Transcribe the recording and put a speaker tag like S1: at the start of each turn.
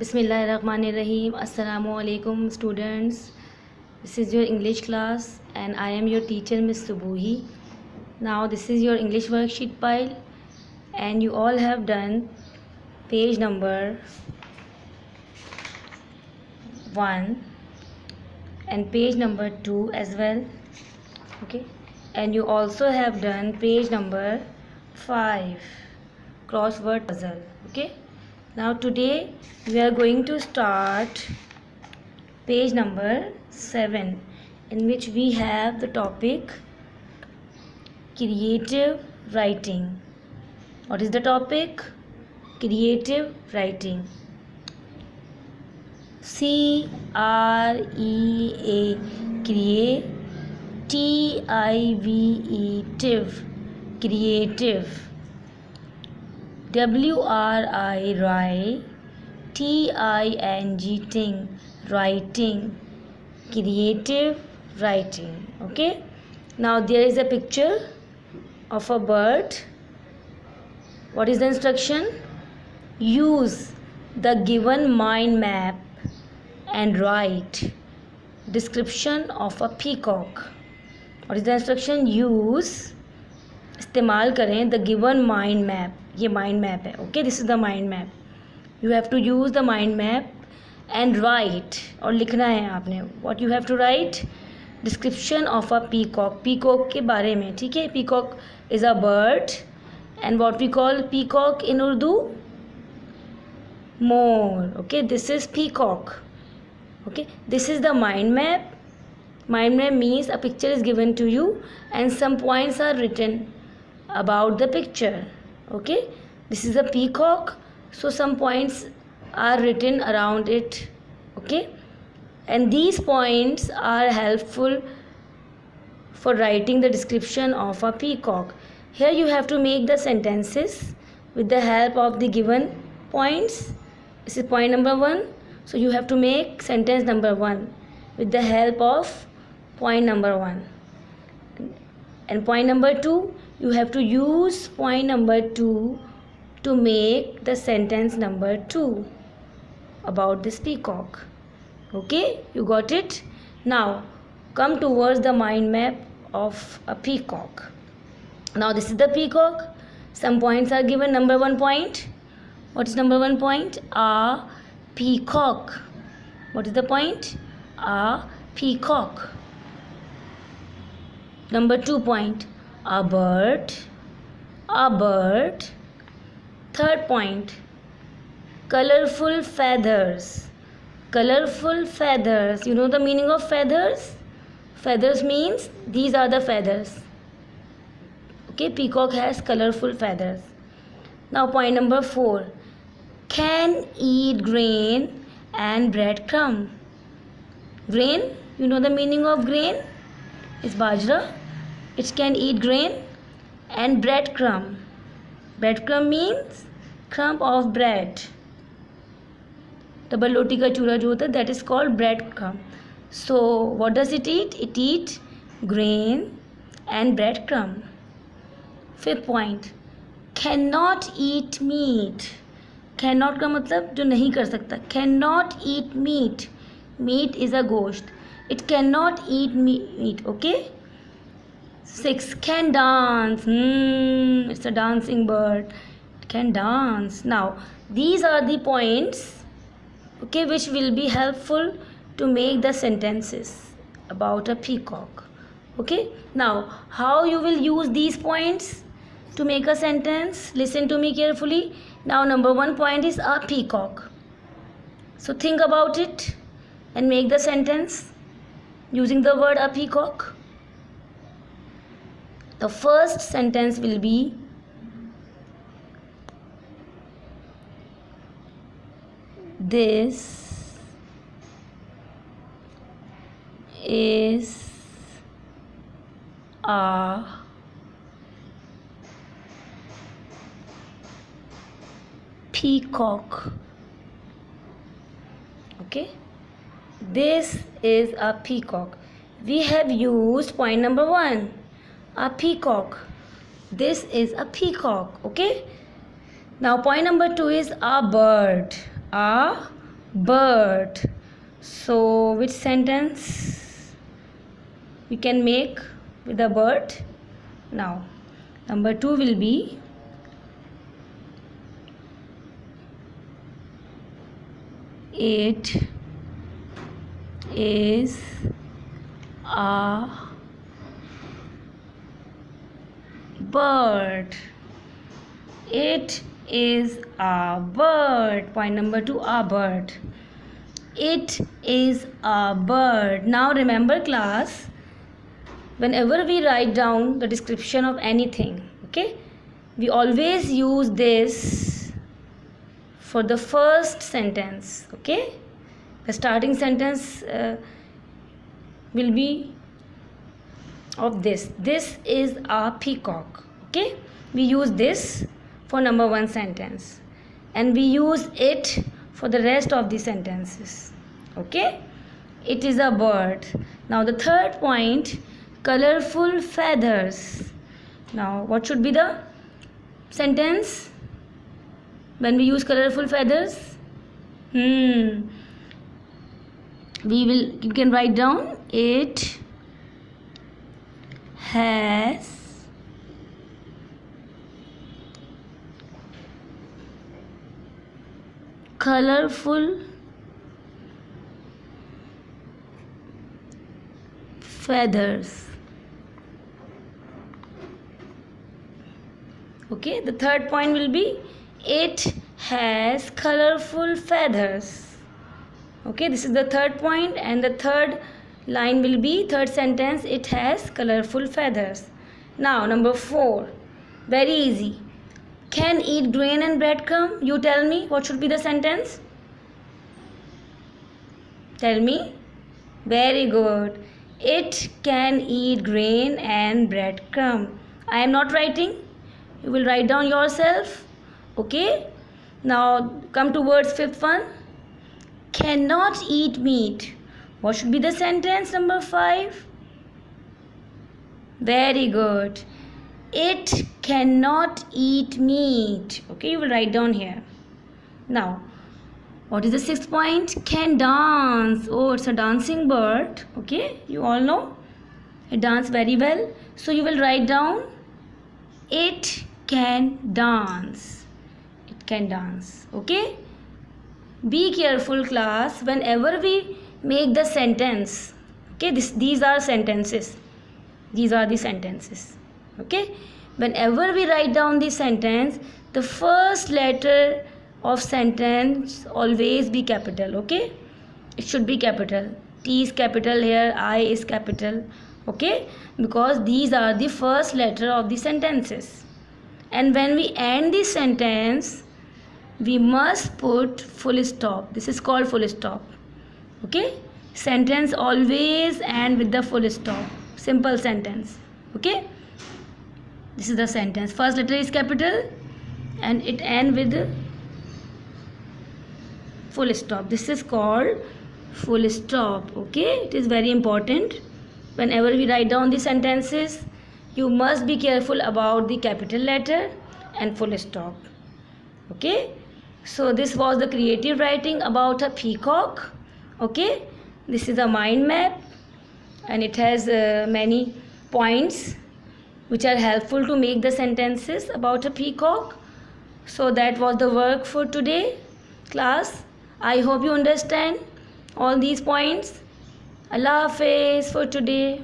S1: Bismillahirrahmanirrahim. Assalamu alaikum students. This is your English class and I am your teacher Miss Subuhi. Now this is your English worksheet pile and you all have done page number 1 and page number 2 as well. Okay, and you also have done page number 5 crossword puzzle. Okay, now today we are going to start page number 7 in which we have the topic creative writing. What is the topic? Creative writing. C-R-E-A create, T-I-V-E-tive creative, W-R-I write, T-I-N-G ting writing, creative writing. Okay, now there is a picture of a bird. What is the instruction? Use the given mind map and write description of a peacock. What is the instruction? Use, इस्तेमाल करें the given mind map. ये mind map है. Okay, this is the mind map. You have to use the mind map and write, और लिखना है आपने. What you have to write? Description of a peacock. Peacock के बारे में. ठीक है, peacock is a bird and what we call peacock in Urdu? More. Okay, this is peacock. Okay, this is the mind map. Mind map means a picture is given to you and some points are written about the picture. Okay, this is a peacock, so some points are written around it. Okay, and these points are helpful for writing the description of a peacock. Here you have to make the sentences with the help of the given points. This is point number 1. So you have to make sentence number 1 with the help of point number 1. And point number 2, you have to use point number 2 to make the sentence number 2 about this peacock. Okay, you got it? Now come towards the mind map of a peacock. Now this is the peacock. Some points are given. Number 1 point. What is number 1 point? A peacock. What is the point? A peacock. Number 2 point. A bird. A bird. Third point. Colorful feathers. Colorful feathers. You know the meaning of feathers? Feathers means these are the feathers. Okay, peacock has colorful feathers. Now point number 4. Can eat grain and breadcrumb. Grain, you know the meaning of grain? It's bajra. It can eat grain and breadcrumb. Breadcrumb means crumb of bread. Double roti ka chura jo hota, that is called breadcrumb. So what does it eat? It eats grain and breadcrumb. Fifth point. Cannot eat meat. Cannot का मतलब जो नहीं कर सकता. Cannot eat meat. Meat is a ghost. It cannot eat meat. Okay. 6. Can dance. It's a dancing bird. It can dance. Now these are the points, okay, which will be helpful to make the sentences about a peacock. Okay. Now how you will use these points to make a sentence? Listen to me carefully. Now number 1 point is a peacock. So think about it and make the sentence using the word a peacock. The first sentence will be this is a peacock. Okay, this is a peacock. We have used point number 1, a peacock. This is a peacock. Okay, now point number 2 is a bird. A bird. So which sentence we can make with a bird? Now number 2 will be it is a bird. It is a bird. Point number 2, a bird. It is a bird. Now remember class, whenever we write down the description of anything, okay, we always use this for the first sentence, okay. The starting sentence will be of this is a peacock, okay. We use this for number 1 sentence and we use it for the rest of the sentences, okay. It is a bird. Now the third point, colorful feathers. Now what should be the sentence when we use colorful feathers? You can write down, it has colorful feathers. Okay, the third point will be, it has colorful feathers. Okay, this is the third point, and the third line will be, third sentence, it has colorful feathers. Now number 4, very easy. Can eat grain and breadcrumb. You tell me what should be the sentence. Tell me. Very good. It can eat grain and breadcrumb. I am not writing. You will write down yourself. Okay. Now come towards 5th one. Cannot eat meat. What should be the sentence number 5? Very good. It cannot eat meat. Okay, you will write down here. Now, what is the 6th point? Can dance. Oh, it's a dancing bird. Okay, you all know. It dances very well. So you will write down, it can dance. It can dance. Okay. Be careful class, whenever we make the sentence. Okay, these are sentences. These are the sentences. Okay, whenever we write down the sentence, the first letter of sentence always be capital. Okay, it should be capital. T is capital here, I is capital. Okay, because these are the first letter of the sentences. And when we end the sentence, we must put full stop. This is called full stop. Okay, sentence always end with the full stop. Simple sentence. Okay, this is the sentence. First letter is capital and it ends with full stop. This is called full stop. Okay, it is very important. Whenever we write down the sentences, you must be careful about the capital letter and full stop. Okay, so this was the creative writing about a peacock. Okay, this is a mind map and it has many points which are helpful to make the sentences about a peacock. So that was the work for today class. I hope you understand all these points. Allah Hafiz for today.